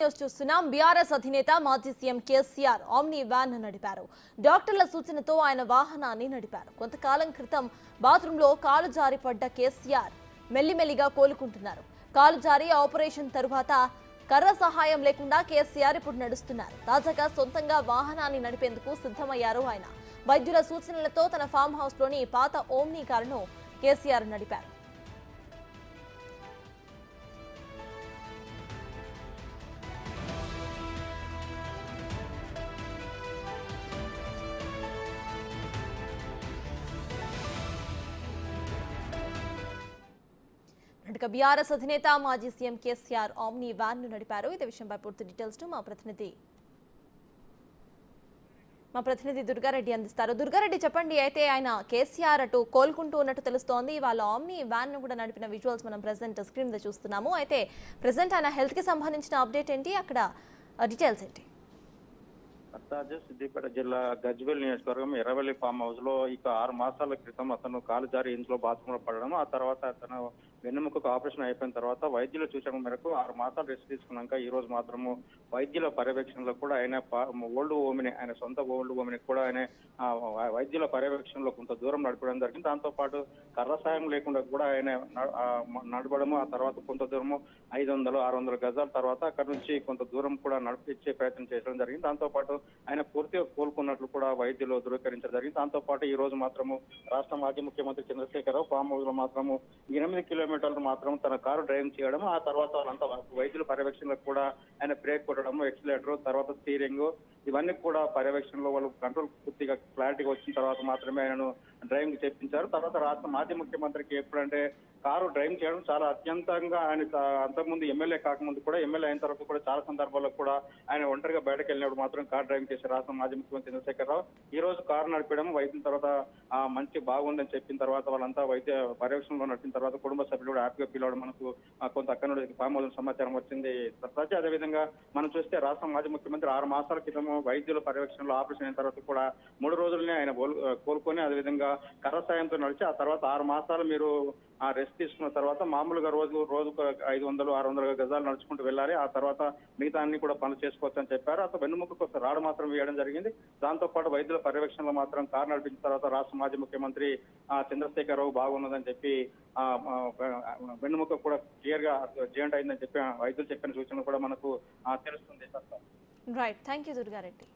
News చూస్తున్నాం. BRS అధినేత మాజీ సీఎం కేసీఆర్ ఆమ్ని వ్యాన్ నడిపారు. డాక్టర్ల సూచనతో ఆయన వాహనాన్ని నడిపారు. కొంతకాలం క్రితం బాత్రూంలో కాలు జారి పడ్డ కేసీఆర్ మెల్లిమెల్లిగా కోలుకుంటున్నారు. కాలు జారి ఆపరేషన్ తరువాత కర్ర సహాయం లేకుండా కేసీఆర్ ఇప్పుడు నడుస్తున్నారు. తాజాగా సొంతంగా వాహనాన్ని నడిపేందుకు సిద్ధమయ్యారు ఆయన. వైద్యుల సూచనలతో తన ఫామ్ హౌస్ లోని పాత ఓమ్ని కారును కేసీఆర్ నడిపారు. బీఆర్ఎస్ అధినేత మాజీ సీఎం కేసీఆర్ ఆమ్ని వ్యాన్ ను నడిపారు. ఇదే విషయంపై పూర్తి డీటెయిల్స్ మా ప్రతినిధి దుర్గారెడ్డి అందిస్తారు. దుర్గారెడ్డి, చెప్పండి. అయితే ఆయన కేసీఆర్ అటు కోలుకుంటూ ఉన్నట్టు తెలుస్తోంది. వాళ్ళ ఆమ్ని వ్యాన్ ను కూడా నడిపిన విజువల్స్ మనం ప్రెసెంట్ స్క్రీన్ మీద చూస్తున్నాము. అయితే ప్రెసెంట్ ఆయన హెల్త్ కి సంబంధించిన అప్డేట్ ఏంటి, అక్కడ డీటెయిల్స్ ఏంటి? సిద్దిపేట జిల్లా గజ్వేల్ నియోజకవర్గం ఎర్రవల్లి ఫామ్ హౌస్ లో ఇక 6 మాసాల క్రితం అతను కాలు జారి ఇంట్లో బాత్రూమ్ లో పడడం, ఆ తర్వాత అతను వెన్నెముకకు ఆపరేషన్ అయిపోయిన తర్వాత వైద్యుల సూచన మేరకు 6 మాసాలు రెస్ట్ తీసుకున్నాక ఈ రోజు మాత్రము వైద్యుల పర్యవేక్షణలో కూడా ఆయన ఓల్డ్ ఓమిని, ఆయన సొంత ఓల్డ్ ఓమిని కూడా ఆయన వైద్యుల పర్యవేక్షణలో కొంత దూరం నడపడం జరిగింది. దాంతో పాటు కర్ర సాయం లేకుండా కూడా ఆయన నడపడము, ఆ తర్వాత కొంత దూరము 500-600 గజాల తర్వాత అక్కడ నుంచి కొంత దూరం కూడా నడిపించే ప్రయత్నం చేయడం జరిగింది. దాంతో పాటు ఆయన పూర్తిగా కోలుకున్నట్లు కూడా వైద్యులు ధృవీకరించడం జరిగింది. దాంతో పాటు ఈ రోజు మాత్రము రాష్ట్ర మాజీ ముఖ్యమంత్రి చంద్రశేఖరరావు ఫామ్ హౌస్ లో మాత్రము 8 కిలోమీటర్లు మాత్రం తన కారు డ్రైవింగ్ చేయడం, ఆ తర్వాత వాళ్ళంతా వైద్యుల పర్యవేక్షణలో కూడా ఆయన బ్రేక్ కొట్టడం, ఎక్సిలేటర్, తర్వాత స్టీరింగ్, ఇవన్నీ కూడా పర్యవేక్షణలో వాళ్ళు కంట్రోల్ పూర్తిగా క్లారిటీగా వచ్చిన తర్వాత మాత్రమే ఆయనను డ్రైవింగ్ చేపించారు. తర్వాత రాష్ట్ర మాజీ ముఖ్యమంత్రికి ఎప్పుడంటే కారు డ్రైవింగ్ చేయడం చాలా అత్యంతంగా ఆయన అంతకుముందు ఎమ్మెల్యే కాకముందు కూడా, ఎమ్మెల్యే అయిన తర్వాత కూడా చాలా సందర్భాల్లో కూడా ఆయన ఒంటరిగా బయటకు వెళ్ళినప్పుడు మాత్రం కారు డ్రైవింగ్ చేసే రాష్ట్ర మాజీ ముఖ్యమంత్రి చంద్రశేఖరరావు ఈ రోజు కారు నడిపడం, వైద్యం తర్వాత మంచి బాగుందని చెప్పిన తర్వాత వాళ్ళంతా వైద్య పర్యవేక్షణలో నడిపిన తర్వాత కుటుంబ సభ్యులు కూడా హ్యాపీగా ఫీల్ అవడం మనకు కొంత అక్కడ నుండి ఫామ్ హౌస్ సమాచారం వచ్చింది. అదేవిధంగా మనం చూస్తే రాష్ట్ర మాజీ ముఖ్యమంత్రి 6 మాసాల క్రితం వైద్యుల పర్యవేక్షణలో ఆపరేషన్ అయిన తర్వాత కూడా 3 రోజులనే ఆయన కోలుకొని అదేవిధంగా కర్ర సాయంతో నడిచి ఆ తర్వాత 6 మాసాలు మీరు రెస్ట్ తీసుకున్న తర్వాత మామూలుగా రోజుకు 500-600 గజాలు నడుచుకుంటూ వెళ్ళాలి, ఆ తర్వాత మిగతా అన్ని కూడా పనులు చేసుకోవచ్చు అని చెప్పారు. అతను వెన్నుముకకు రాడు మాత్రం వేయడం జరిగింది. దాంతో పాటు వైద్యుల పర్యవేక్షణలో మాత్రం కారు నడిపించిన తర్వాత రాష్ట్ర మాజీ ముఖ్యమంత్రి చంద్రశేఖరరావు బాగున్నదని చెప్పి వెన్నుముక కూడా క్లియర్ గా జాయింట్ అయిందని చెప్పి వైద్యులు చెప్పిన సూచనలు కూడా మనకు తెలుస్తుంది. Right, thank you Durga Reddy.